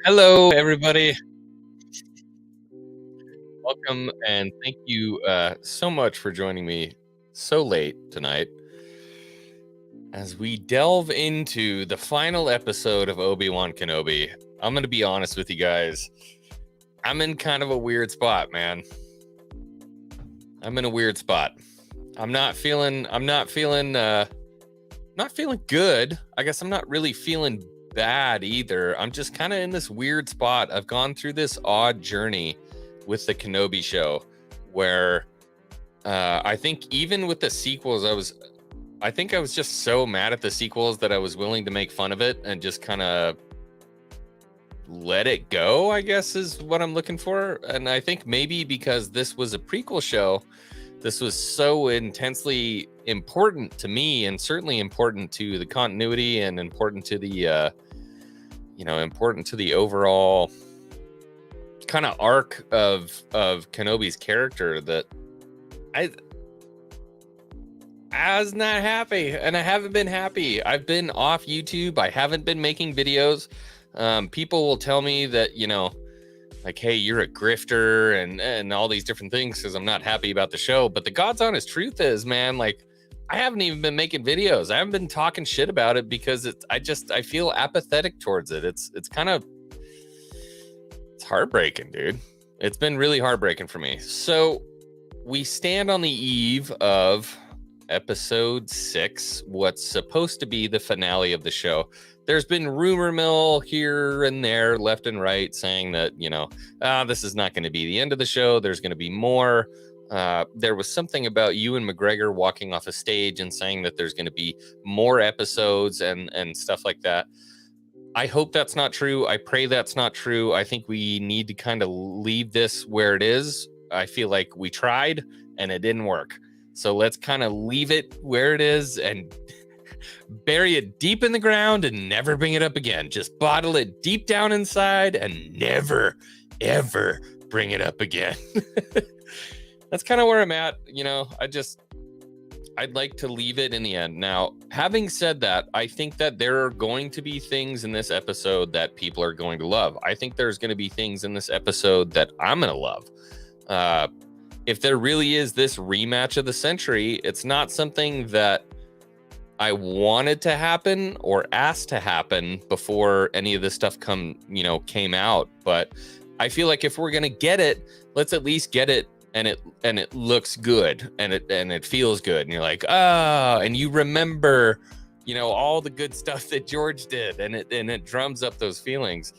Hello, everybody. Welcome, and thank you so much for joining me so late tonight as we delve into the final episode of Obi Wan Kenobi. I'm going to be honest with you guys. I'm in kind of a weird spot, man. I'm in a weird spot. I'm not feeling good. I guess I'm not really feeling bad either. I'm just kind of in this weird spot. I've gone through this odd journey with the Kenobi show where I think even with the sequels, I think I was just so mad at the sequels that I was willing to make fun of it and just kind of let it go, I guess is what I'm looking for. And I think maybe because this was a prequel show, this was so intensely important to me, and certainly important to the continuity, and important to the important to the overall kind of arc of Kenobi's character, that I was not happy, and I haven't been happy. I've been off YouTube. I haven't been making videos. People will tell me that, like, hey, you're a grifter and all these different things because I'm not happy about the show. But the God's honest truth is, man, like, I haven't even been making videos. I haven't been talking shit about it because I feel apathetic towards it. It's heartbreaking, dude. It's been really heartbreaking for me. So we stand on the eve of episode 6, what's supposed to be the finale of the show. There's been rumor mill here and there, left and right, saying that, this is not going to be the end of the show. There's going to be more. There was something about Ewan McGregor walking off a stage and saying that there's going to be more episodes and stuff like that. I hope that's not true. I pray that's not true. I think we need to kind of leave this where it is. I feel like we tried and it didn't work. So let's kind of leave it where it is and bury it deep in the ground and never bring it up again. Just bottle it deep down inside and never, ever bring it up again. That's kind of where I'm at. I'd like to leave it in the end. Now, having said that, I think that there are going to be things in this episode that people are going to love. I think there's going to be things in this episode that I'm going to love. If there really is this rematch of the century, it's not something that I wanted to happen or asked to happen before any of this stuff came out. But I feel like if we're going to get it, let's at least get it. And it looks good and it feels good, and you're like, and you remember, all the good stuff that George did, and it drums up those feelings.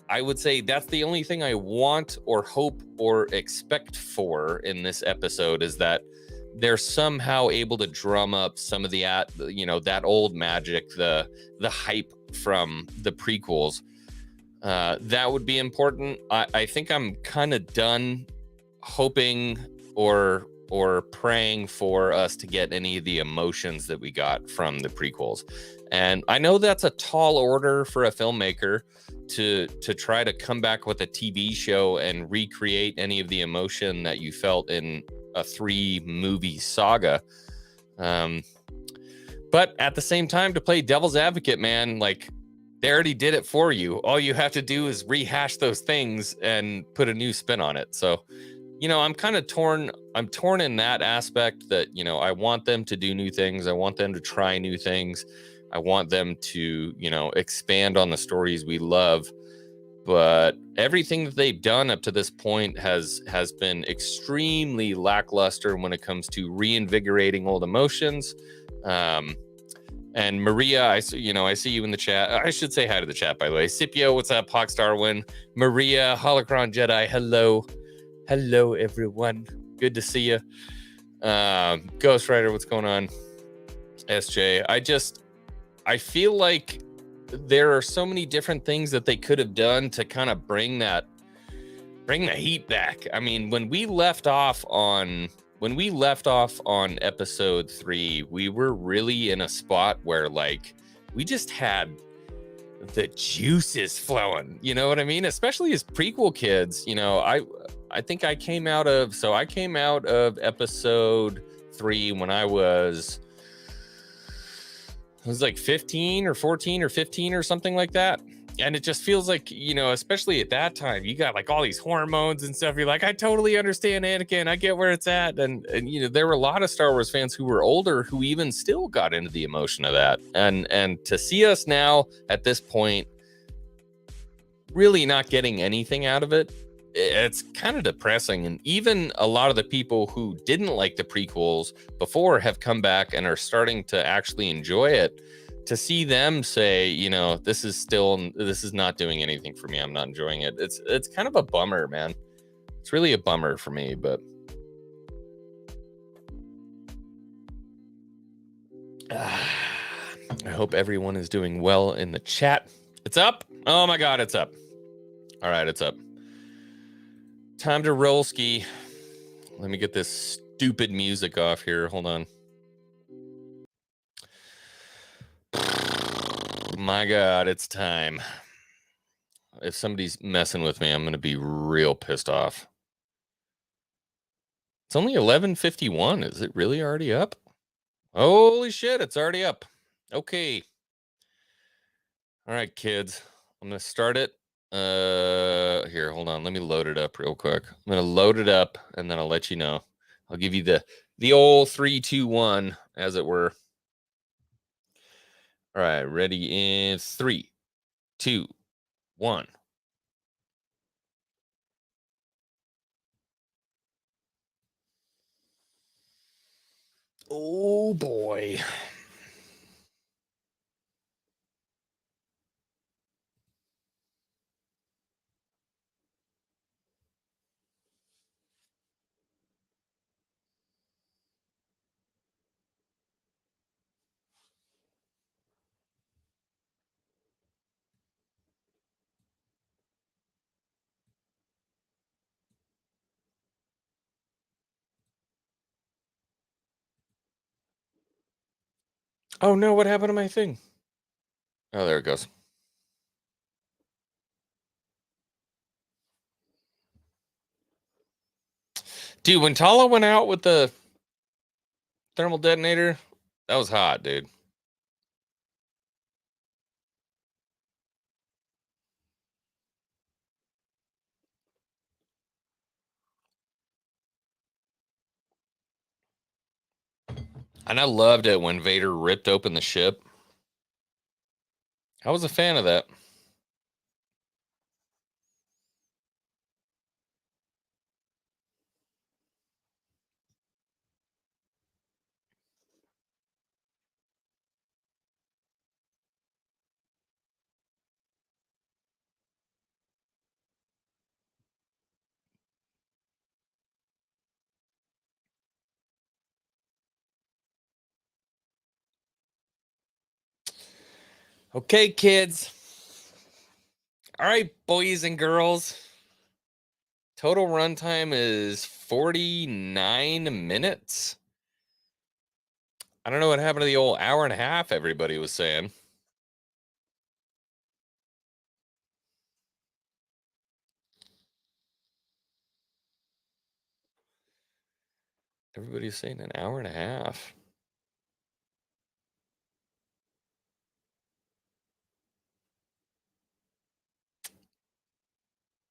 I would say that's the only thing I want or hope or expect for in this episode, is that they're somehow able to drum up some of that old magic, the hype from the prequels. That would be important. I think I'm kind of done hoping or praying for us to get any of the emotions that we got from the prequels. And I know that's a tall order for a filmmaker to try to come back with a TV show and recreate any of the emotion that you felt in a 3-movie saga. But at the same time, to play devil's advocate, man, like, they already did it for you. All you have to do is rehash those things and put a new spin on it. So, I'm kind of torn. I'm torn in that aspect that, I want them to do new things. I want them to try new things. I want them to, expand on the stories we love. But everything that they've done up to this point has been extremely lackluster when it comes to reinvigorating old emotions. And Maria, I see you in the chat. I should say hi to the chat, by the way. Scipio, what's up? Hawk Starwin. Maria, Holocron Jedi, hello. Hello, everyone. Good to see you. Ghost Rider, what's going on? SJ, I feel like there are so many different things that they could have done to kind of bring the heat back. I mean, when we left off on episode 3, we were really in a spot where, like, we just had the juices flowing, you know what I mean? Especially as prequel kids, I think I came out of episode 3 when I was It was like 15 or 14 or 15 or something like that. And it just feels like, especially at that time, you got like all these hormones and stuff. You're like, I totally understand Anakin. I get where it's at. And there were a lot of Star Wars fans who were older who even still got into the emotion of that. And to see us now at this point really not getting anything out of it, it's kind of depressing. And even a lot of the people who didn't like the prequels before have come back and are starting to actually enjoy it. To see them say, this is not doing anything for me, I'm not enjoying it, it's kind of a bummer, man. It's really a bummer for me. But I hope everyone is doing well in the chat. It's up. Oh my god, it's up. All right, it's up. Time to roll ski. Let me get this stupid music off here. Hold on. My god, it's time. If somebody's messing with me, I'm gonna be real pissed off. It's only 11:51. Is it really already up? Holy shit, it's already up. Okay. All right, kids. I'm gonna start it. Here, hold on. Let me load it up real quick. I'm gonna load it up and then I'll let you know. I'll give you the old 3, 2, 1, as it were. All right, ready in 3, 2, 1. Oh boy. Oh no, what happened to my thing? Oh, there it goes. Dude, when Tala went out with the thermal detonator, that was hot, dude. And I loved it when Vader ripped open the ship. I was a fan of that. Okay, kids. All right, boys and girls. Total runtime is 49 minutes. I don't know what happened to the old hour and a half everybody was saying. Everybody's saying an hour and a half.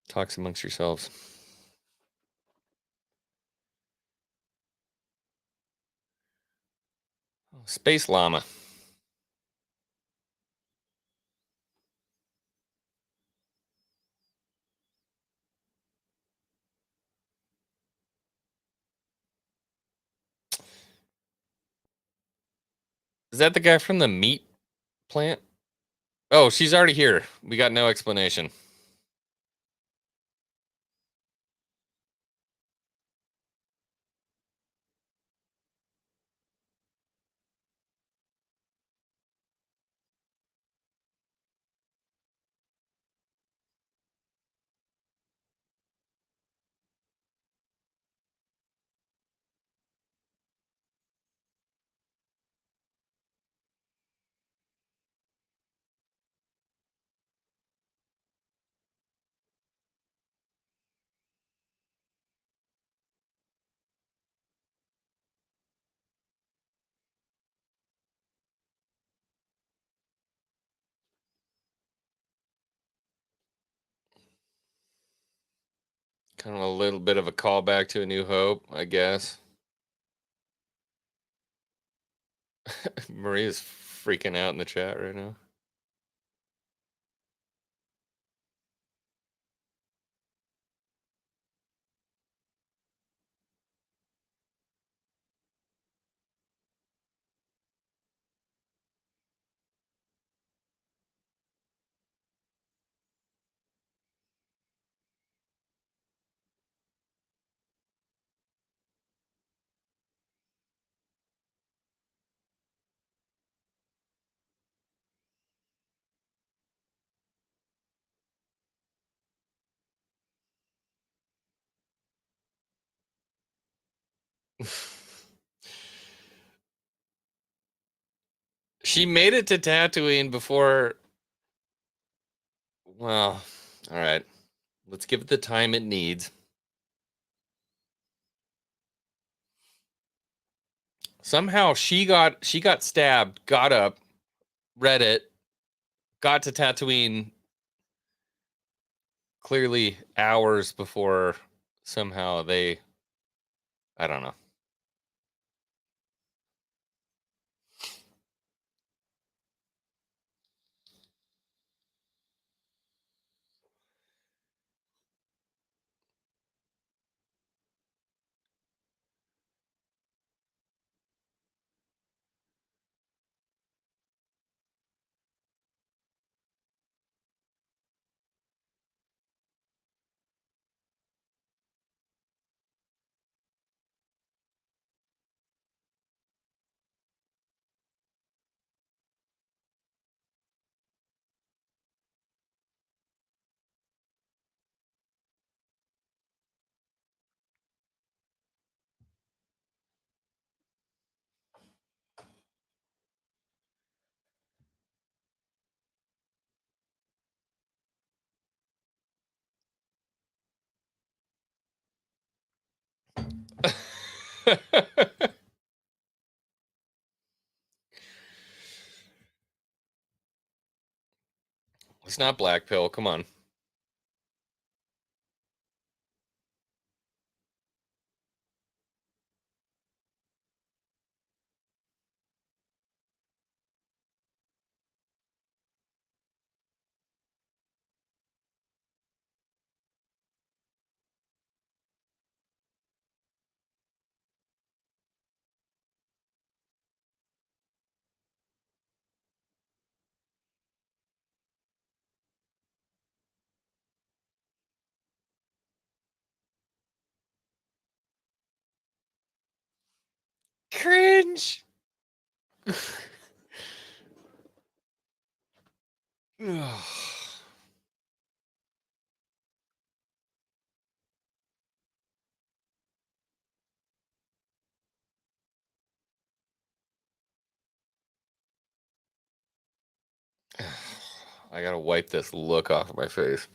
Talks amongst yourselves. Space Llama. Is that the guy from the meat plant? Oh, she's already here. We got no explanation. Kind of a little bit of a callback to A New Hope, I guess. Maria's freaking out in the chat right now. She made it to Tatooine before. Well, all right. Let's give it the time it needs. Somehow she got stabbed, got up, read it, got to Tatooine clearly hours before somehow they, I don't know. It's not black pill. Come on. Cringe. I gotta wipe this look off of my face.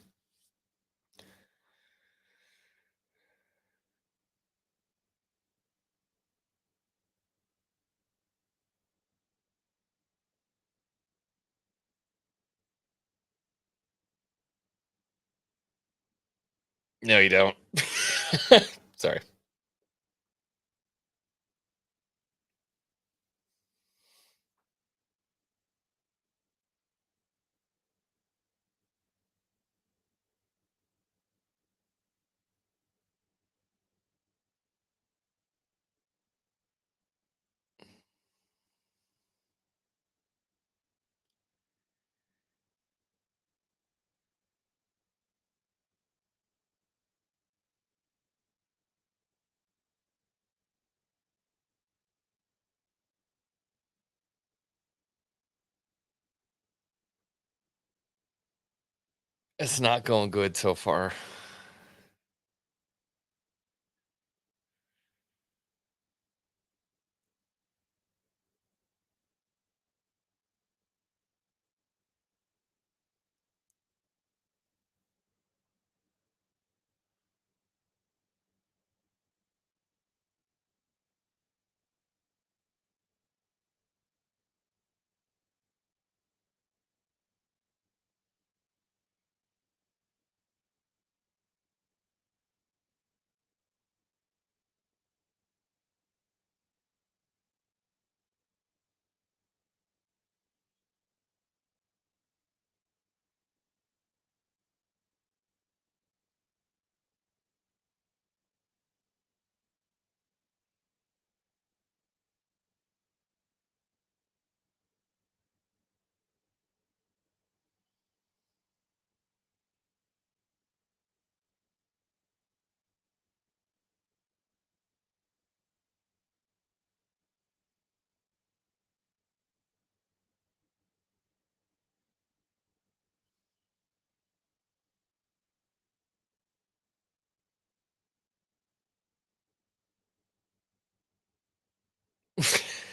No, you don't. Sorry. It's not going good so far.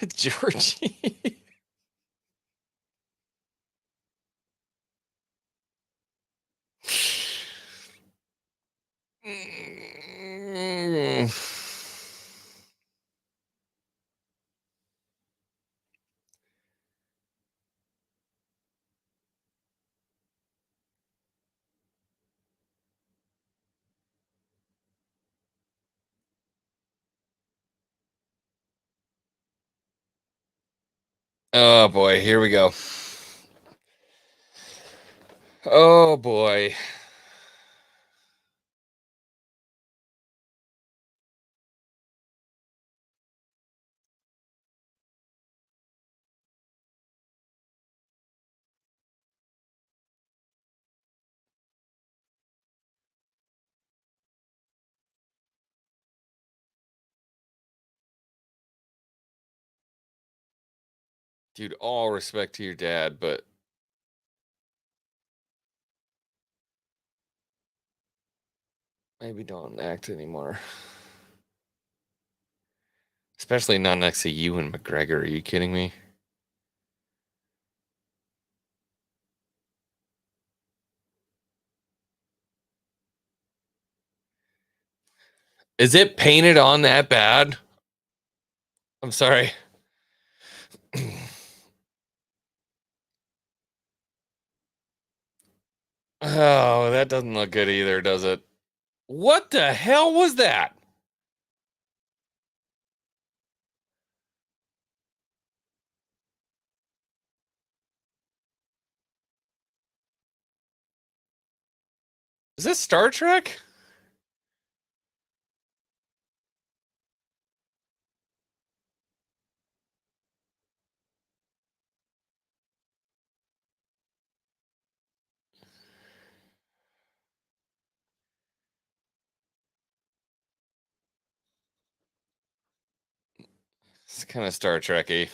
Georgie. Mm. Oh boy, here we go. Oh boy. Dude, all respect to your dad, but maybe don't act anymore. Especially not next to you and McGregor. Are you kidding me? Is it painted on that bad? I'm sorry. Oh, that doesn't look good either, does it? What the hell was that? Is this Star Trek? It's kind of Star Trekky.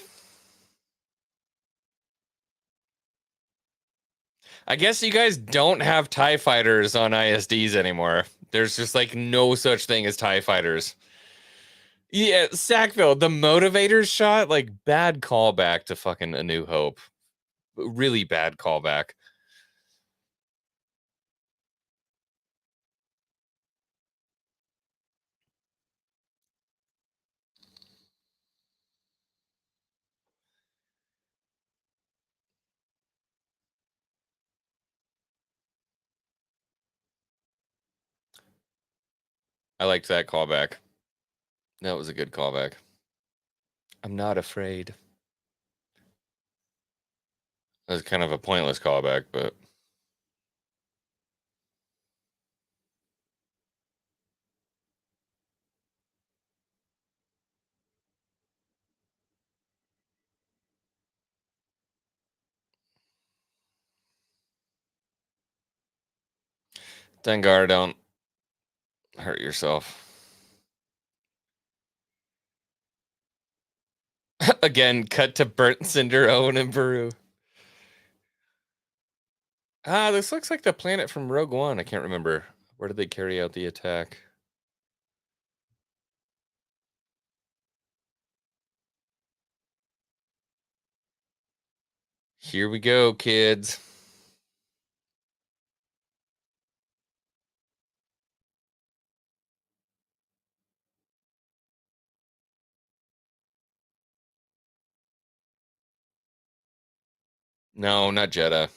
I guess you guys don't have TIE fighters on ISDs anymore. There's just like no such thing as TIE fighters. Yeah, Sackville, the motivators shot, like bad callback to fucking A New Hope. Really bad callback. I liked that callback. That was a good callback. I'm not afraid. That was kind of a pointless callback, but Dengar, don't hurt yourself. Again, cut to Burnt Cinder, Owen, and Baru. Ah, this looks like the planet from Rogue One. I can't remember. Where did they carry out the attack? Here we go, kids. No, not Jeddah.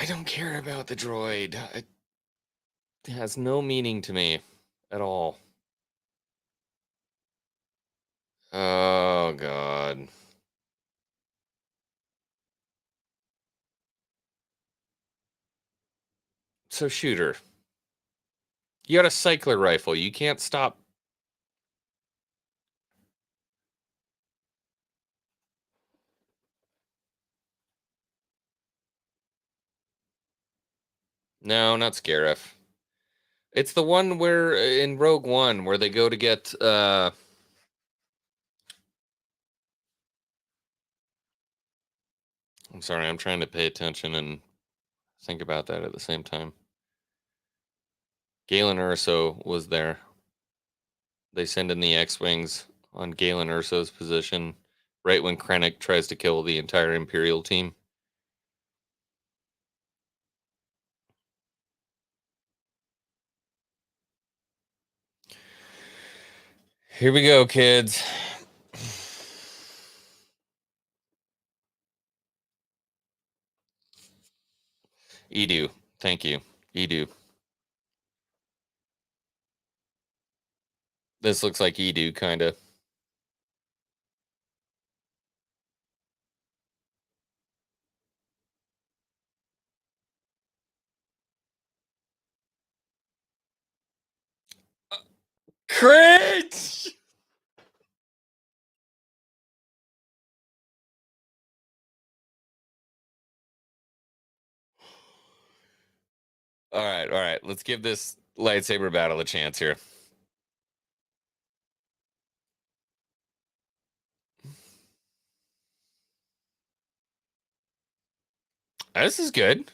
I don't care about the droid. It has no meaning to me at all. Oh, God. So, shooter. You got a cycler rifle. You can't stop. No, not Scarif. It's the one where in Rogue One where they go to get I'm sorry, I'm trying to pay attention and think about that at the same time. Galen Urso was there. They send in the X-Wings on Galen Urso's position right when Krennic tries to kill the entire Imperial team. Here we go, kids. Edu. Thank you. Edu. This looks like Edu, kind of. Cringe! All right, all right. Let's give this lightsaber battle a chance here. This is good.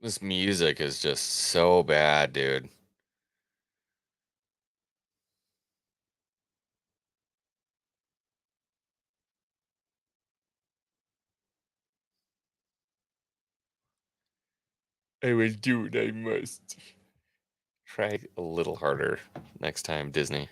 This music is just so bad, dude. I will do what I must. Try a little harder next time, Disney.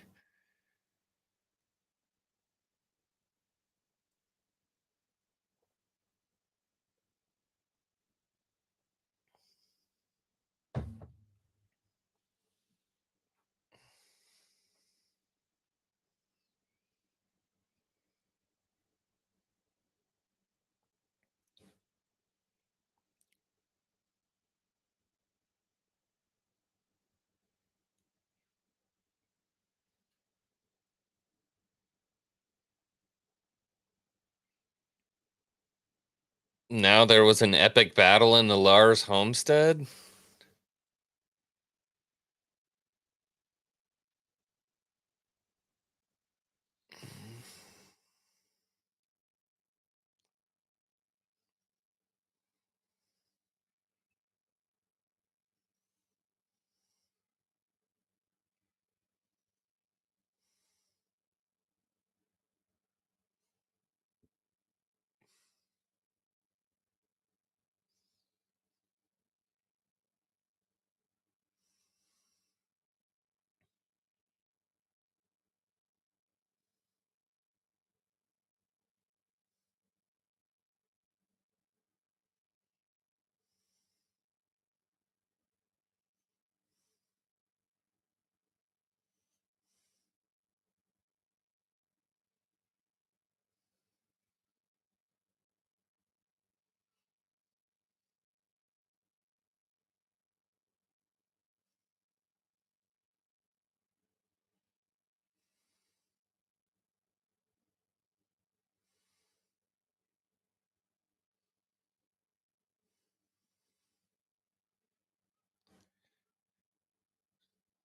Now there was an epic battle in the Lars homestead.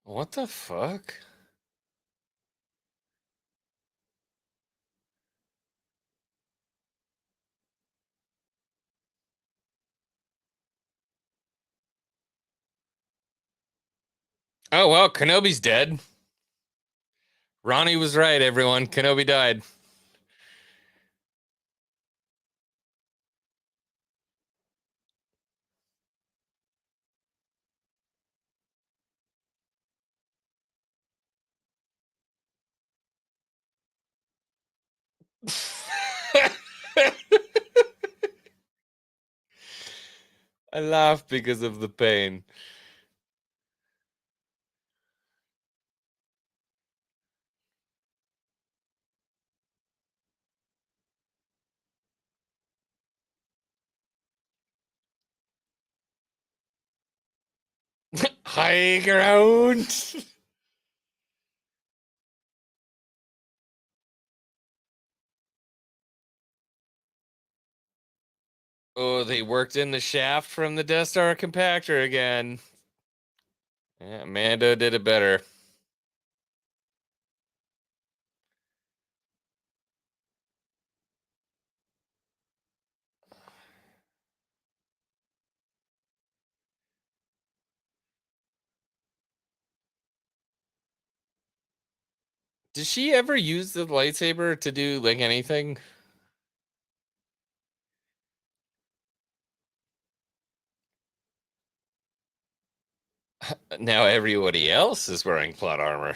What the fuck? Oh well, Kenobi's dead. Ronnie was right, everyone. Kenobi died. I laugh because of the pain. High ground. Oh, they worked in the shaft from the Death Star compactor again. Yeah, Mando did it better. Does she ever use the lightsaber to do like anything? Now everybody else is wearing plot armor.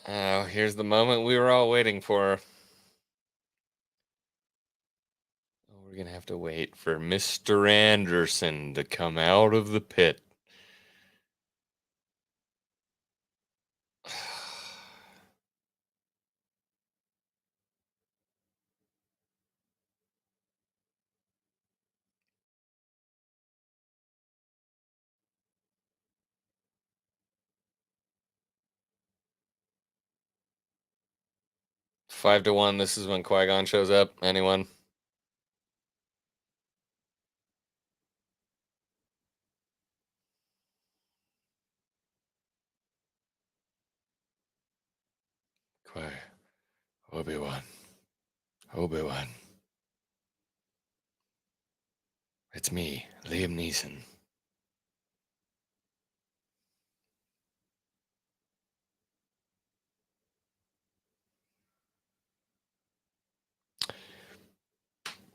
Oh, here's the moment we were all waiting for. Oh, we're gonna have to wait for Mr. Anderson to come out of the pit. 5-1. This is when Qui-Gon shows up. Anyone? Qui. Obi Wan. Obi Wan. It's me, Liam Neeson.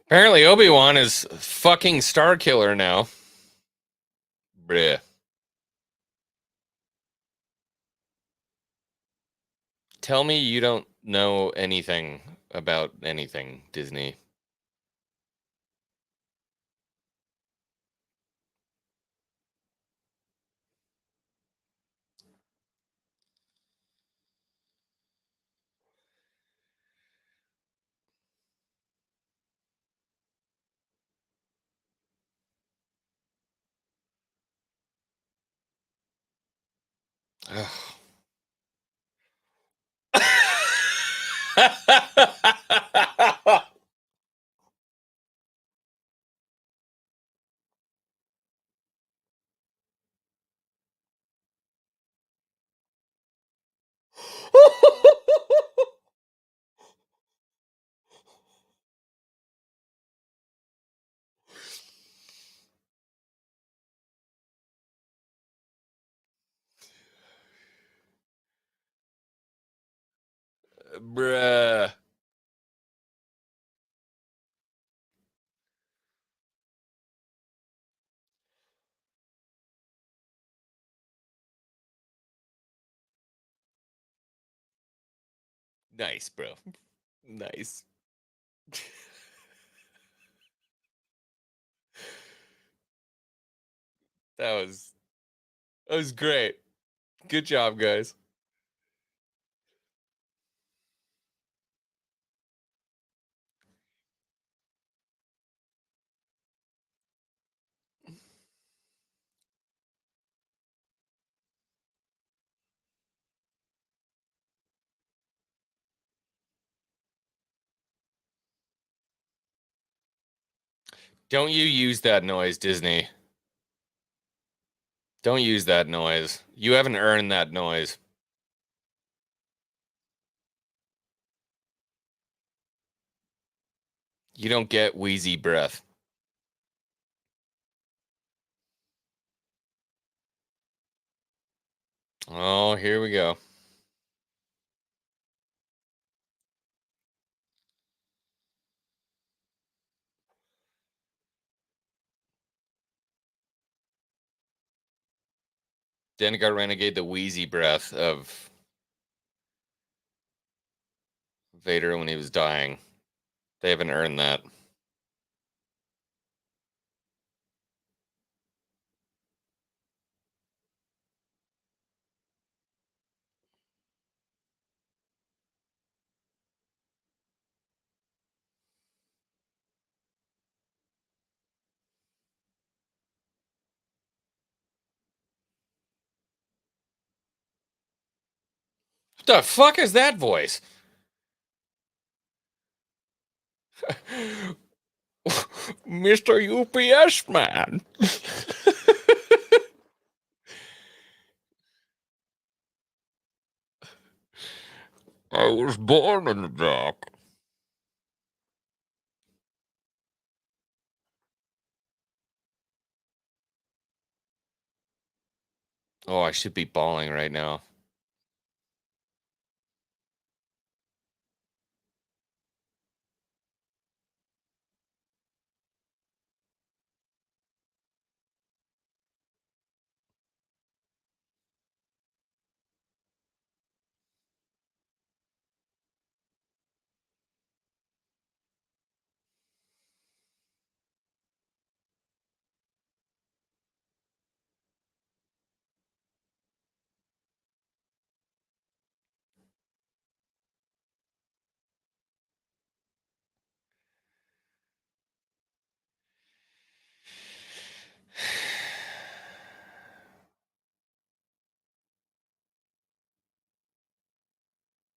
Apparently, Obi Wan is fucking Star Killer now. Bruh. Tell me you don't know anything about anything, Disney. Bruh. Nice, bro. Nice. That was great. Good job, guys. Don't you use that noise, Disney. Don't use that noise. You haven't earned that noise. You don't get wheezy breath. Oh, here we go. Then got renegade the wheezy breath of Vader when he was dying. They haven't earned that. What the fuck is that voice? Mr. UPS man. I was born in the dark. Oh, I should be bawling right now.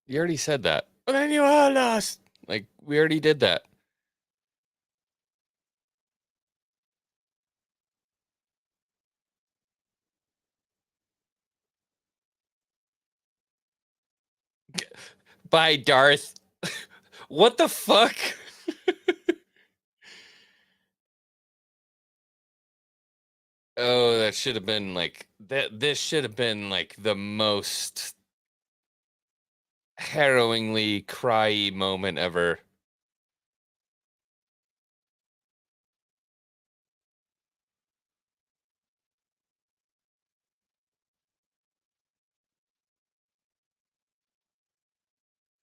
You already said that. But then you are lost. Like, we already did that. By Darth. What the fuck? Oh, that should have been like that. This should have been like the most harrowingly cryy moment ever.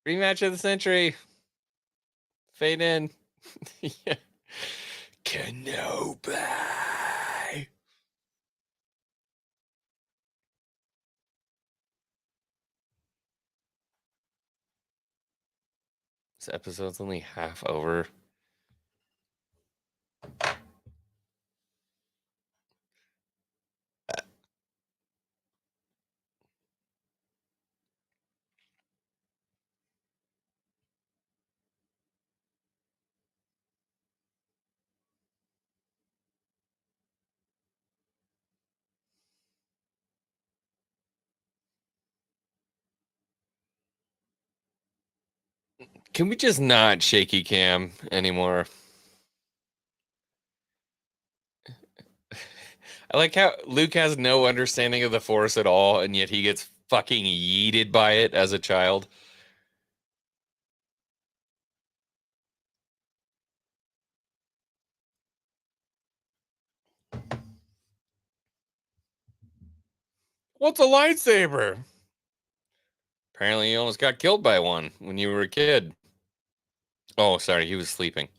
Rematch of the century. Fade in. Yeah. Kenobi. This episode's only half over. Can we just not shaky cam anymore? I like how Luke has no understanding of the Force at all, and yet he gets fucking yeeted by it as a child. What's a lightsaber? Apparently, you almost got killed by one when you were a kid. Oh, sorry, he was sleeping.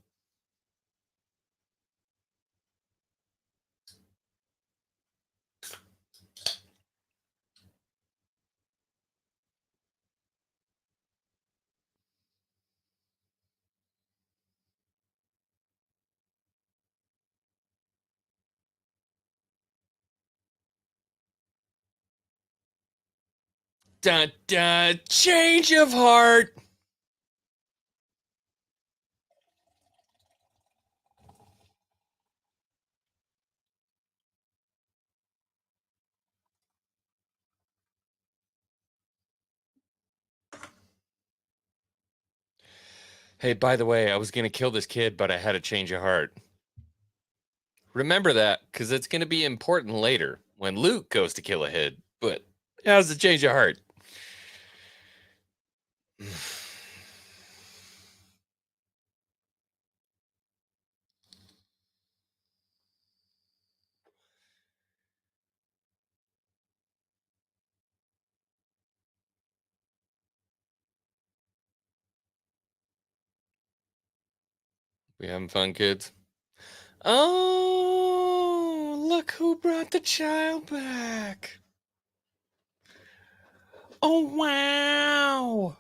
Dun dun, change of heart. Hey, by the way, I was gonna kill this kid, but I had a change of heart. Remember that, because it's gonna be important later when Luke goes to kill a kid. But how's the change of heart? We having fun, kids? Oh, look who brought the child back. Oh, wow.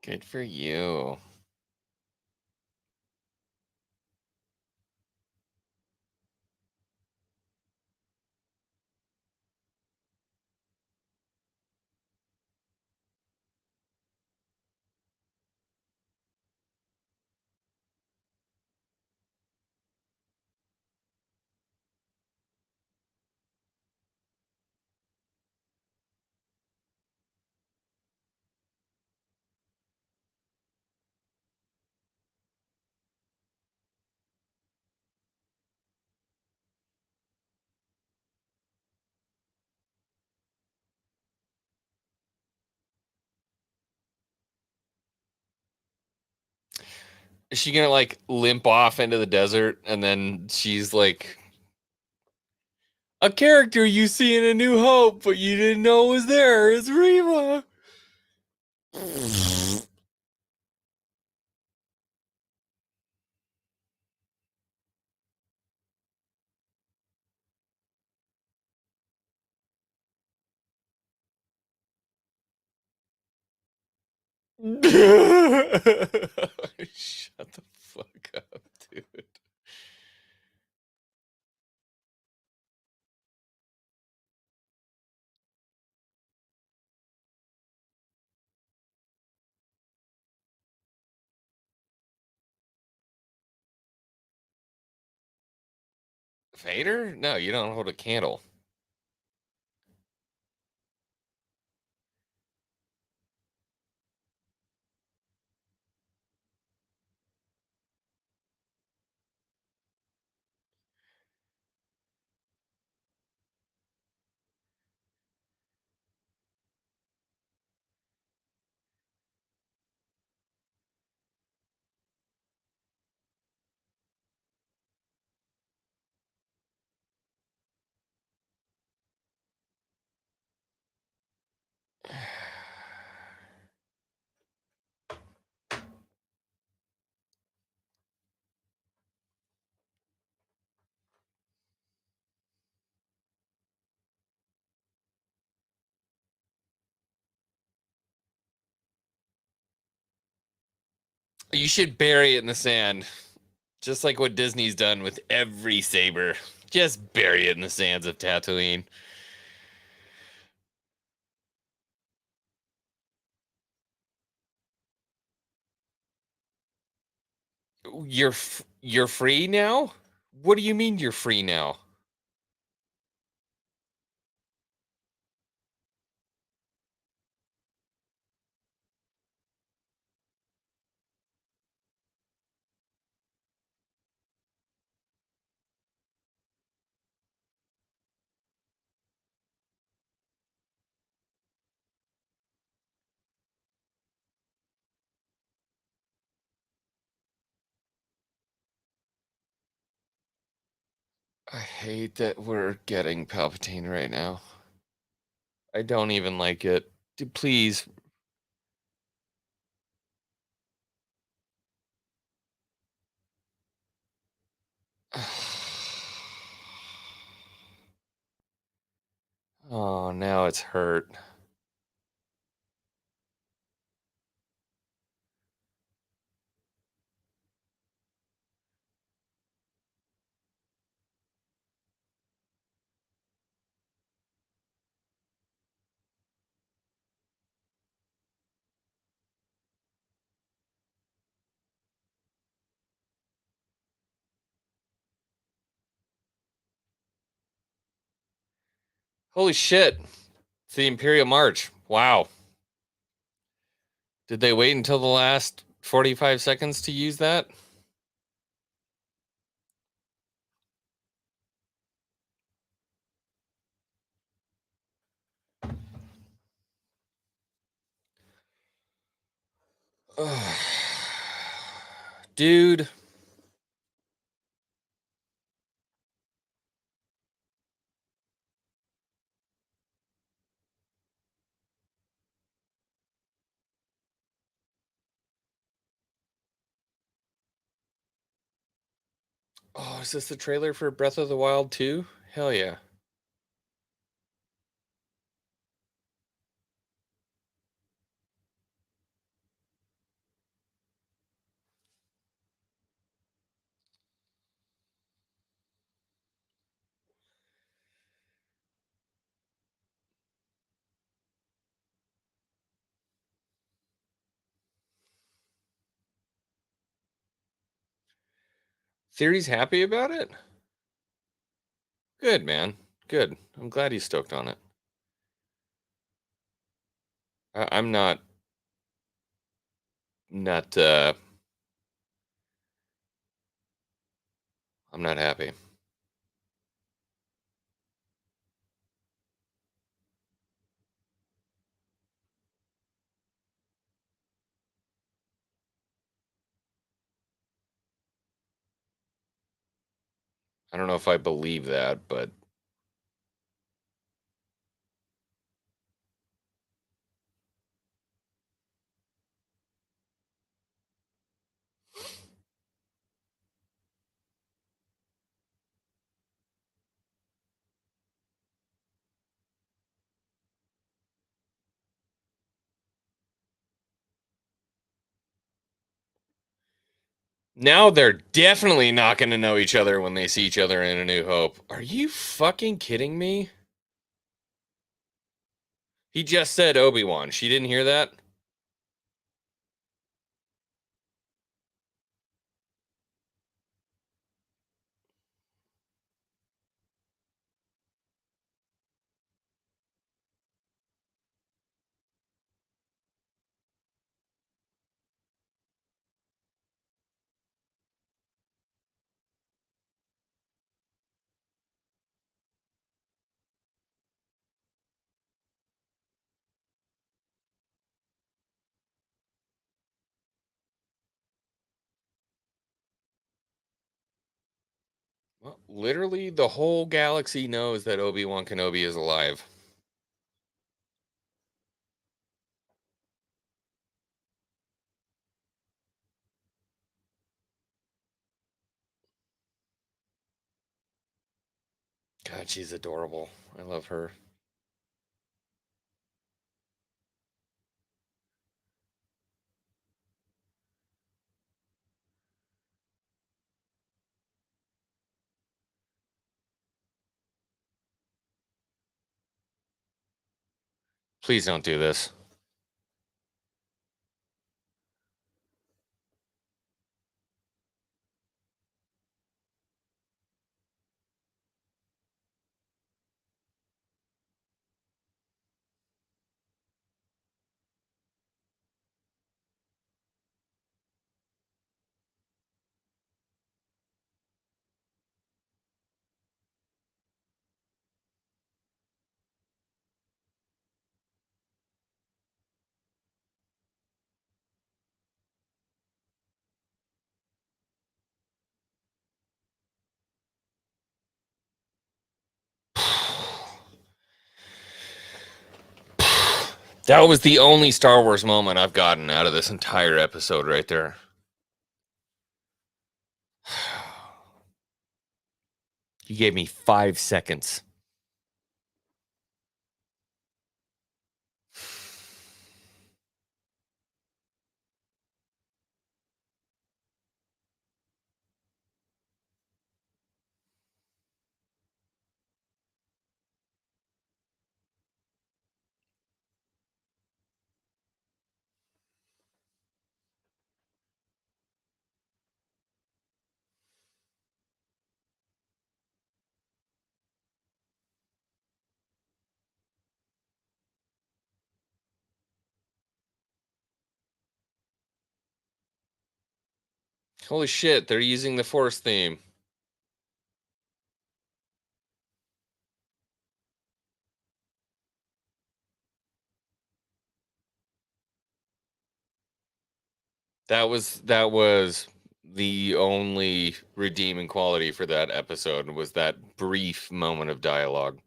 Good for you. Is she gonna like limp off into the desert and then she's like a character you see in A New Hope, but you didn't know was there is Reva. Shut the fuck up, dude. Vader? No, you don't hold a candle. You should bury it in the sand, just like what Disney's done with every saber. Just bury it in the sands of Tatooine. You're free now? What do you mean you're free now? I hate that we're getting Palpatine right now. I don't even like it. Please. Oh, now it's hurt. Holy shit. It's the Imperial March. Wow. Did they wait until the last 45 seconds to use that? Dude. Oh, is this the trailer for Breath of the Wild 2? Hell yeah. Theory's happy about it? Good, man. Good. I'm glad he's stoked on it. I'm not I'm not happy. I don't know if I believe that, but now they're definitely not going to know each other when they see each other in A New Hope. Are you fucking kidding me? He just said Obi-Wan. She didn't hear that? Well, literally, the whole galaxy knows that Obi Wan Kenobi is alive. God, she's adorable. I love her. Please don't do this. That was the only Star Wars moment I've gotten out of this entire episode right there. You gave me 5 seconds. Holy shit, they're using the Force theme. That was the only redeeming quality for that episode was that brief moment of dialogue.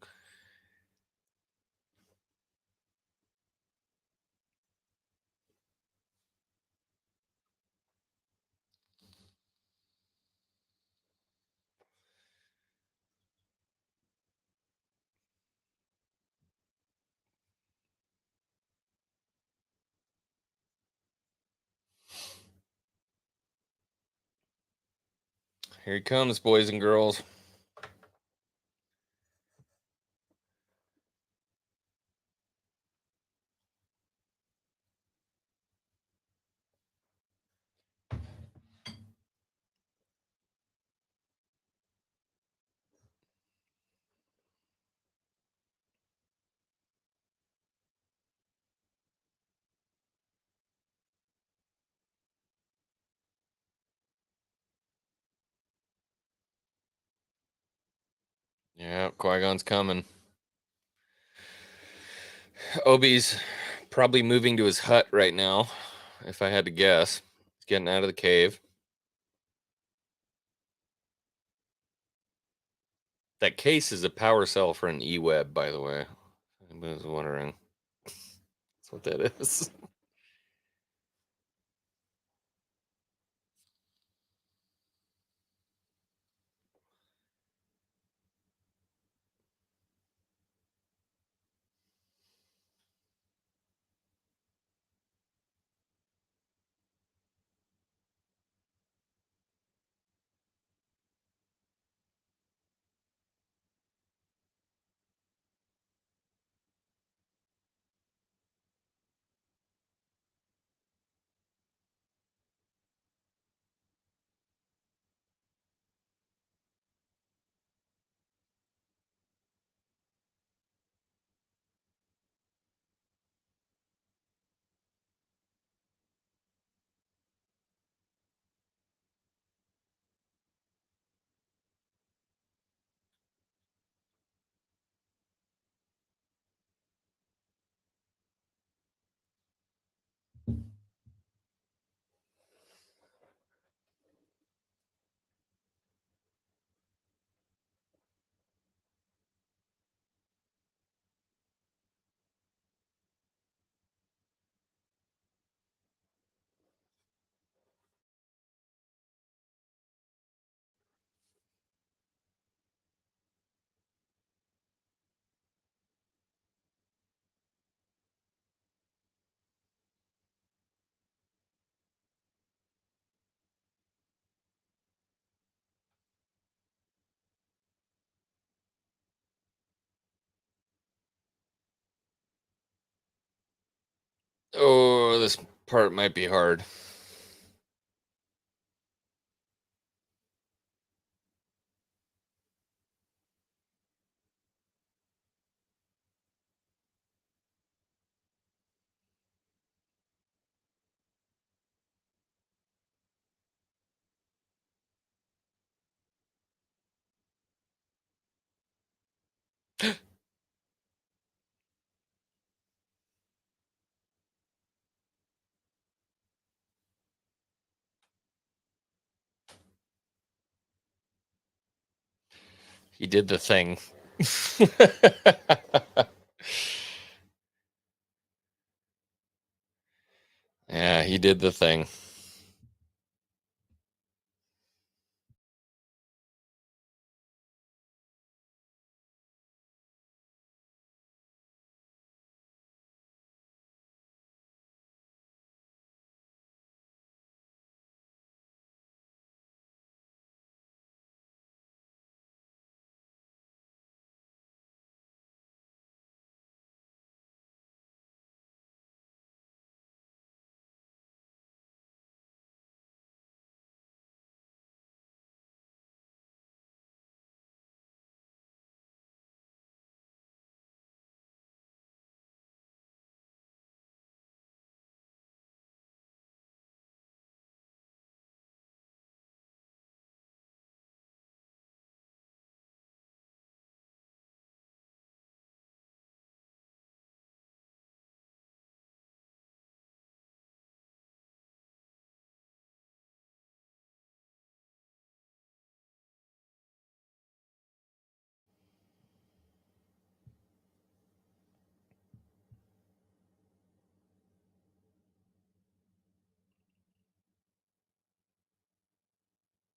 Here he comes, boys and girls. Yeah, Qui-Gon's coming. Obi's probably moving to his hut right now, if I had to guess. He's getting out of the cave. That case is a power cell for an E-web, by the way. Anybody was wondering. That's what that is. Oh, this part might be hard. He did the thing. Yeah, he did the thing.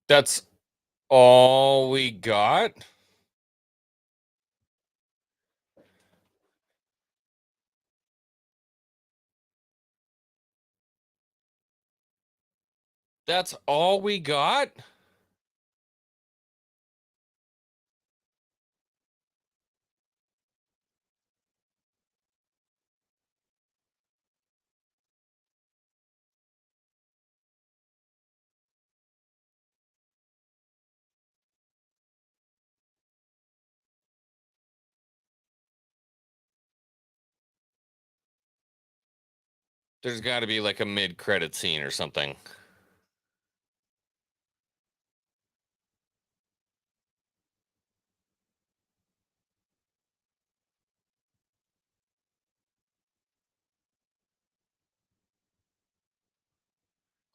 That's all we got? That's all we got? There's got to be like a mid-credit scene or something.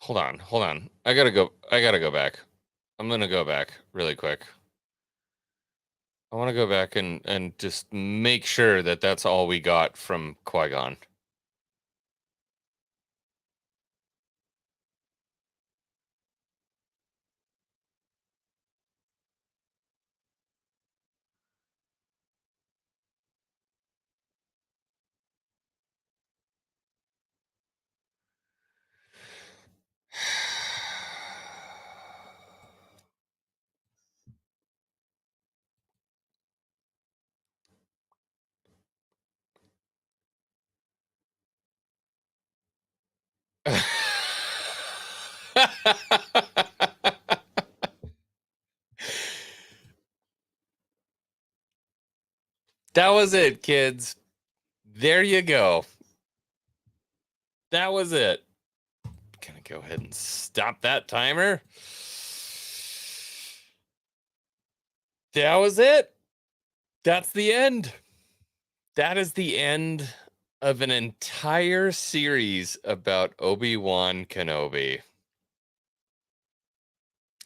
Hold on, hold on. I gotta go back. I'm gonna go back really quick. I want to go back and just make sure that that's all we got from Qui-Gon. That was it, kids. There you go. That was it. Gonna go ahead and stop that timer. That was it. That's the end. That is the end of an entire series about Obi Wan Kenobi.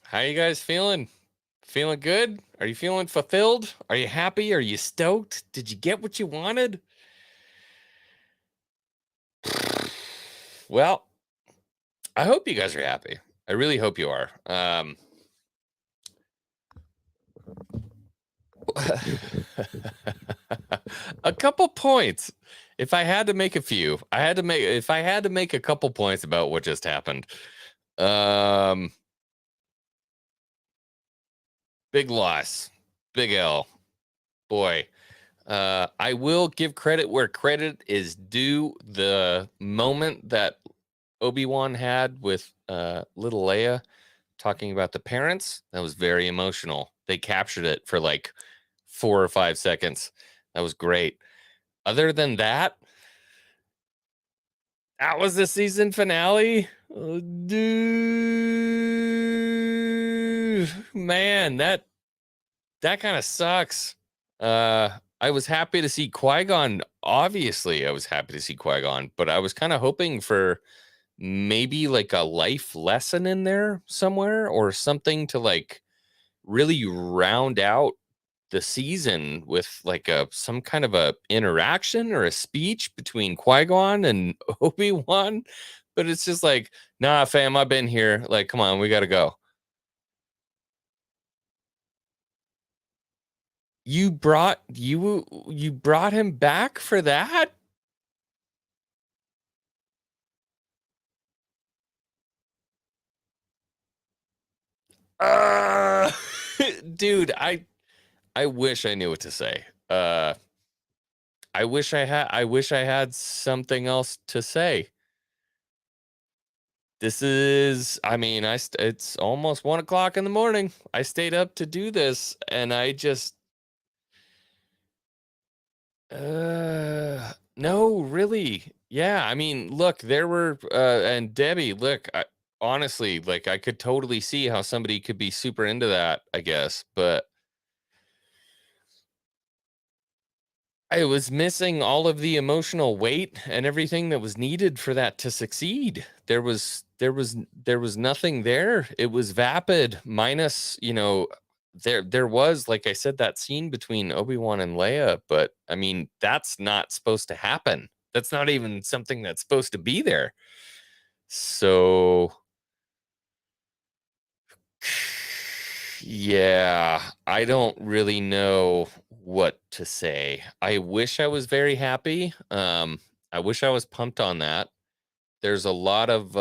How you guys feeling? Feeling good? Are you feeling fulfilled? Are you happy? Are you stoked? Did you get what you wanted? Well, I hope you guys are happy. I really hope you are. A couple points. If I had to make a few, if I had to make a couple points about what just happened. Big loss. Big L. Boy. I will give credit where credit is due. The moment that Obi-Wan had with little Leia talking about the parents, that was very emotional. They captured it for like 4 or 5 seconds. That was great. Other than that, that was the season finale. Oh, dude, man, that kind of sucks. I was happy to see Qui-Gon. Obviously, I was happy to see Qui-Gon, but I was kind of hoping for maybe like a life lesson in there somewhere or something to like really round out the season with like some kind of a interaction or a speech between Qui-Gon and Obi-Wan. But it's just like, nah, fam, I've been here. Like, come on, we gotta go. You brought him back for that? Uh dude, I wish I knew what to say. I wish I had something else to say. This is, I mean, it's almost 1 o'clock in the morning. I stayed up to do this, and I just, no, really, yeah. I mean, look, there were, and Debbie, look, honestly, like, I could totally see how somebody could be super into that, I guess, but I was missing all of the emotional weight and everything that was needed for that to succeed. There was nothing there. It was vapid minus, there was, like I said, that scene between Obi-Wan and Leia, but I mean, that's not supposed to happen. That's not even something that's supposed to be there. So yeah, I don't really know what to say. I wish I was very happy. I wish I was pumped on that. There's a lot of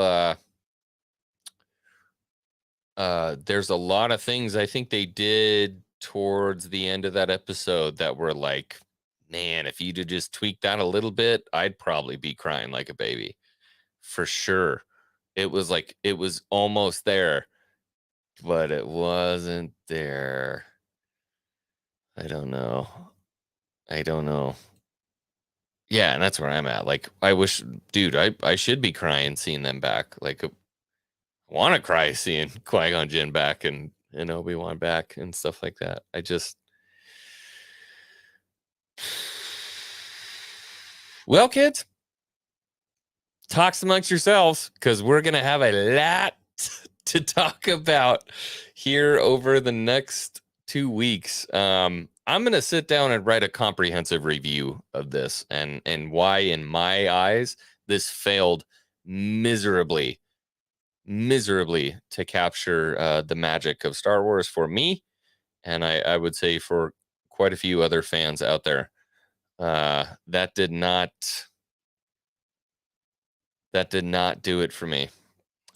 there's a lot of things I think they did towards the end of that episode that were like, man, if you'd have just tweaked that a little bit, I'd probably be crying like a baby. For sure. It was like it was almost there, but it wasn't there. I don't know. I don't know. Yeah, and that's where I'm at. Like, I wish, dude, I should be crying seeing them back. Like, I want to cry seeing Qui Gon Jinn back and Obi Wan back and stuff like that. I just, well, kids, talks amongst yourselves because we're gonna have a lot to talk about here over the next 2 weeks. I'm gonna sit down and write a comprehensive review of this and why, in my eyes, this failed miserably, miserably to capture the magic of Star Wars for me, and I would say for quite a few other fans out there. That did not do it for me.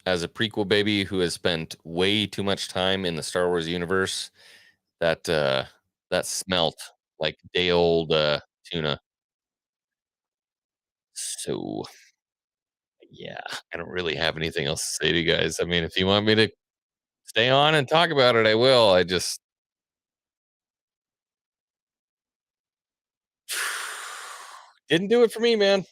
As a prequel baby who has spent way too much time in the Star Wars universe, that that smelt like day old tuna. So yeah, I don't really have anything else to say to you guys. I mean, if you want me to stay on and talk about it, I will. I just didn't do it for me, man.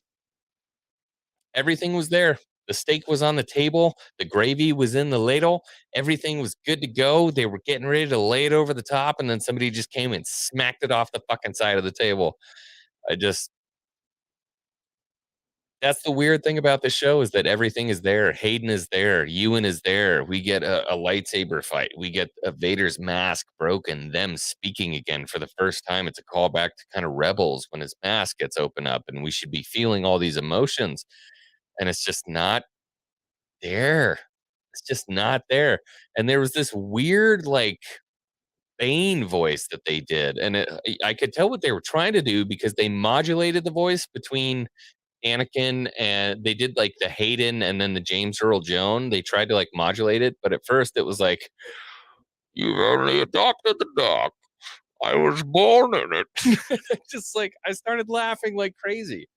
Everything was there. The steak was on the table. The gravy was in the ladle. Everything was good to go. They were getting ready to lay it over the top, and then somebody just came and smacked it off the fucking side of the table. I just That's the weird thing about the show is that everything is there. Hayden is there. Ewan is there. We get a lightsaber fight. We get Vader's mask broken, them speaking again for the first time. It's a callback to kind of Rebels when his mask gets opened up, and we should be feeling all these emotions. And it's just not there. It's just not there. And there was this weird, like, Bane voice that they did. And I could tell what they were trying to do because they modulated the voice between Anakin and they did like the Hayden and then the James Earl Jones. They tried to like modulate it, but at first it was like, "You've only adopted the dog. I was born in it." Just like I started laughing like crazy.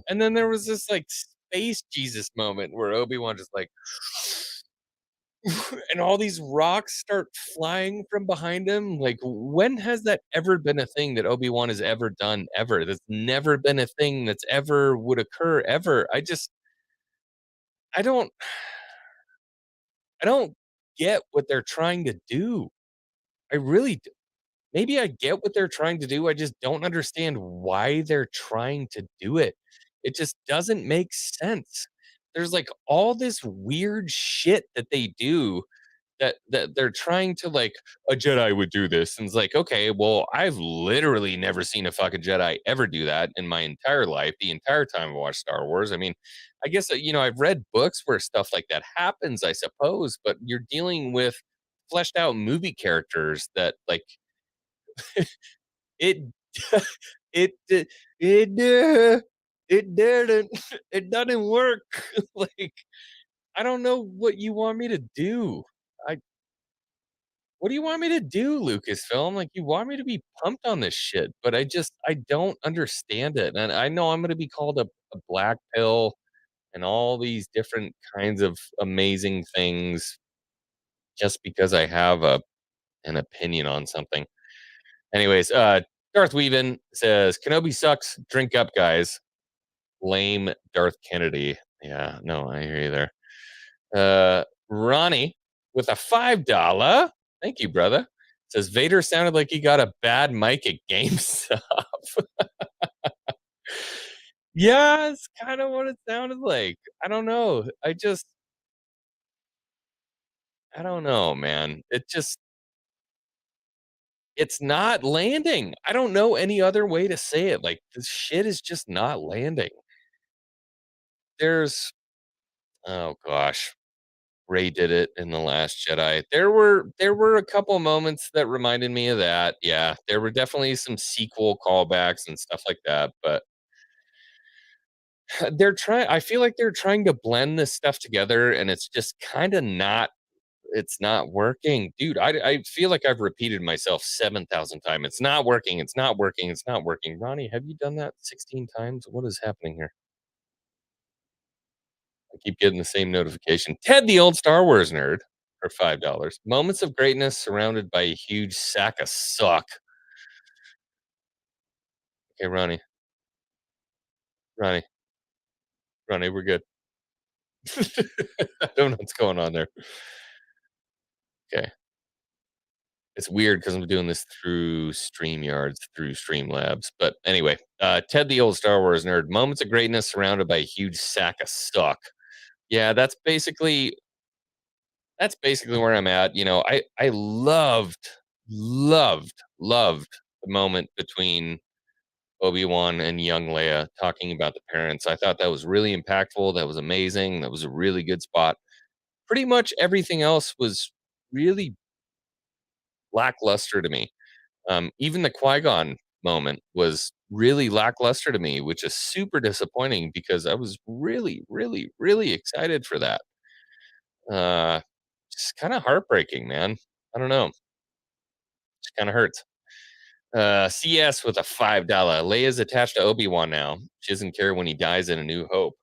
And then there was this like space Jesus moment where Obi Wan just like, and all these rocks start flying from behind him. Like, when has that ever been a thing that Obi Wan has ever done? Ever? That's never been a thing that's ever would occur ever. I don't I don't get what they're trying to do. I really d Maybe I get what they're trying to do, I just don't understand why they're trying to do it. It just doesn't make sense. There's, like, all this weird shit that they do that they're trying to like a Jedi would do this, and it's like, okay, well, I've literally never seen a fucking Jedi ever do that in my entire life, the entire time I watched Star Wars. I mean, I guess I've read books where stuff like that happens, I suppose, but you're dealing with fleshed out movie characters that like it it it it didn't it doesn't work. Like, I don't know what you want me to do. I What do you want me to do, Lucasfilm? Like, you want me to be pumped on this shit, but I don't understand it. And I know I'm gonna be called a black pill and all these different kinds of amazing things just because I have an opinion on something. Anyways, Darth Weavin says, Kenobi sucks. Drink up, guys. Lame Darth Kennedy. Yeah, no, I hear you there. Ronnie with a $5. Thank you, brother. Says Vader sounded like he got a bad mic at GameStop. Yeah, it's kind of what it sounded like. I don't know. I don't know, man. It's not landing. I don't know any other way to say it. Like, this shit is just not landing. There's, oh gosh, Ray did it in The Last Jedi. There were a couple moments that reminded me of that. Yeah, there were definitely some sequel callbacks and stuff like that, but I feel like they're trying to blend this stuff together and it's just kind of not it's not working. Dude, I feel like I've repeated myself 7,000 times. It's not working. It's not working. It's not working. Ronnie, have you done that 16 times? What is happening here? I keep getting the same notification. Ted, the old Star Wars nerd, for $5. Moments of greatness surrounded by a huge sack of suck. Okay, Ronnie, Ronnie, we're good. I don't know what's going on there. Okay. It's weird because I'm doing this through StreamYards, through Streamlabs. But anyway, Ted the old Star Wars nerd. Moments of greatness surrounded by a huge sack of suck. Yeah, that's basically where I'm at. I loved the moment between Obi Wan and young Leia talking about the parents. I thought that was really impactful. That was amazing. That was a really good spot. Pretty much everything else was really lackluster to me. Even the Qui-Gon moment was really lackluster to me, which is super disappointing because I was really, really, really excited for that. Uh, just kind of heartbreaking, man. I don't know. Just kind of hurts. CS with a $5. Leia's attached to Obi-Wan now. She doesn't care when he dies in A New Hope.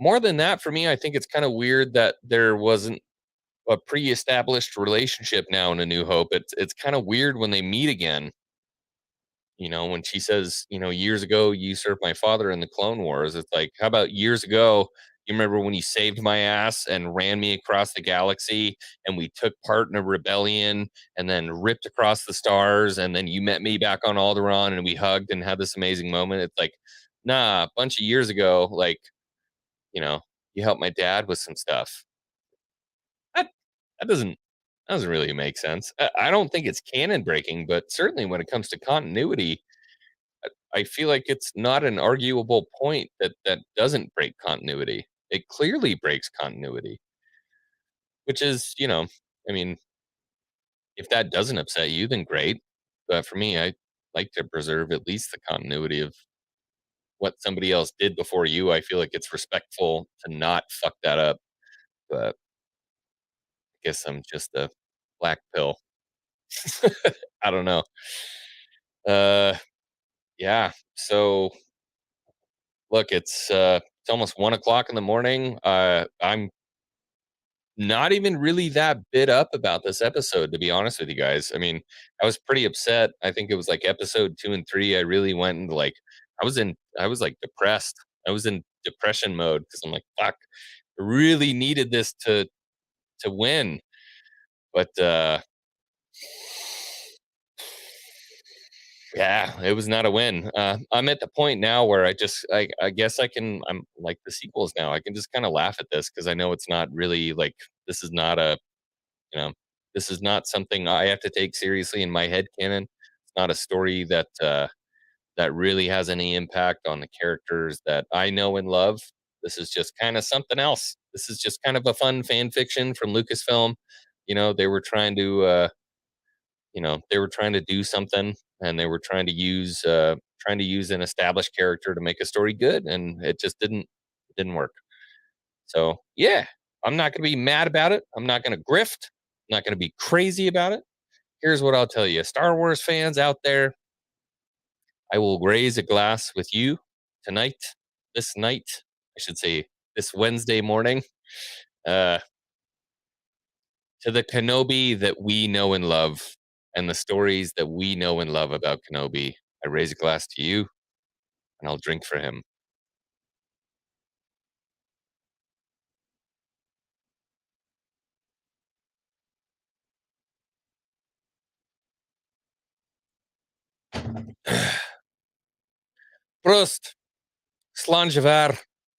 More than that, for me, I think it's kind of weird that there wasn't a pre-established relationship now in A New Hope. It's kind of weird when they meet again. When she says, years ago you served my father in the Clone Wars. It's like, how about years ago? You remember when you saved my ass and ran me across the galaxy, and we took part in a rebellion and then ripped across the stars, and then you met me back on Alderaan and we hugged and had this amazing moment. It's like, nah, a bunch of years ago, like, you know, you helped my dad with some stuff. That that doesn't really make sense. I don't think it's canon breaking, but certainly when it comes to continuity, I feel like it's not an arguable point that doesn't break continuity. It clearly breaks continuity, which is, I mean, if that doesn't upset you, then great. But for me, I like to preserve at least the continuity of what somebody else did before you. I feel like it's respectful to not fuck that up. But I guess I'm just a black pill. I don't know. Uh, yeah. So look, it's almost 1 o'clock in the morning. I'm not even really that bit up about this episode, to be honest with you guys. I mean, I was pretty upset. I think it was like episode 2 and 3. I really went into like I was like depressed. I was in depression mode because I'm like, fuck, I really needed this to win. But yeah, it was not a win. I'm at the point now where I guess I'm like the sequels now. I can just kind of laugh at this because I know it's not really like this is not a You know, this is not something I have to take seriously in my head canon. It's not a story that really has any impact on the characters that I know and love. This is just kind of something else. This is just kind of a fun fan fiction from Lucasfilm. They were trying to they were trying to do something, and they were trying to use an established character to make a story good, and it didn't work. So yeah, I'm not gonna be mad about it. I'm not gonna grift. I'm not gonna be crazy about it. Here's what I'll tell you, Star Wars fans out there, I will raise a glass with you tonight, this night, I should say, this Wednesday morning, uh, to the Kenobi that we know and love and the stories that we know and love about Kenobi. I raise a glass to you and I'll drink for him. Prost, Slanjavar.